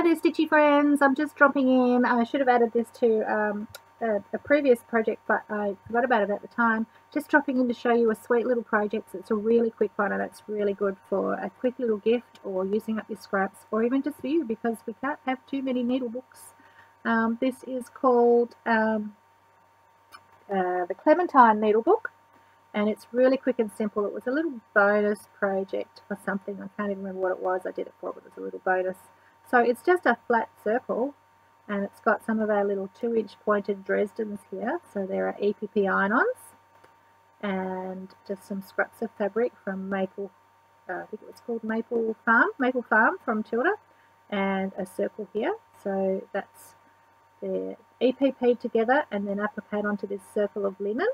Hi there, Stitchy friends. I'm just dropping in. I should have added this to a previous project, but I forgot about it at the time. Just dropping in to show you a sweet little project. It's a really quick one, and it's really good for a quick little gift or using up your scraps, or even just for you, because we can't have too many needle books. This is called the Clementine Needlebook, and it's really quick and simple. It was a little bonus project for something. I can't even remember what it was I did it for, but it was a little bonus. So it's just a flat circle, and it's got some of our little 2-inch pointed Dresdens here. So there are EPP iron-ons and just some scraps of fabric from Maple, I think it was called Maple Farm from Tilda, and a circle here. So that's the EPP together and then appliqued onto this circle of linen,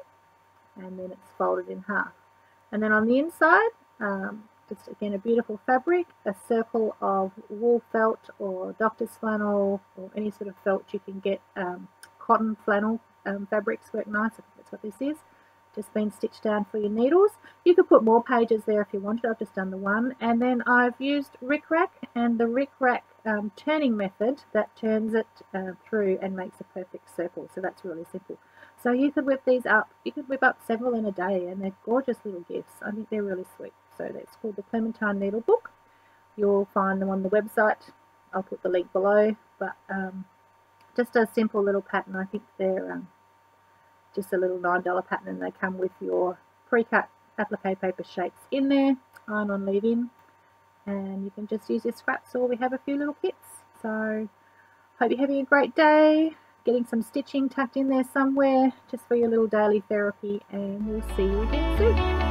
and then it's folded in half. And then on the inside, just again a beautiful fabric, a circle of wool felt or doctor's flannel or any sort of felt you can get. Cotton flannel fabrics work nice. I think that's what this is. Just been stitched down for your needles. You could put more pages there if you wanted. I've just done the one. And then I've used Rick Rack and the Rick Rack turning method that turns it through and makes a perfect circle. So that's really simple. So you could whip these up. You could whip up several in a day, and they're gorgeous little gifts. I think they're really sweet. So that's called the Clementine Needlebook. You'll find them on the website. I'll put the link below. But just a simple little pattern. I think they're just a little $9 pattern, and they come with your pre-cut applique paper shapes in there, iron-on leave-in, and you can just use your scraps, or we have a few little kits. So hope you're having a great day, getting some stitching tucked in there somewhere just for your little daily therapy, and we'll see you again soon.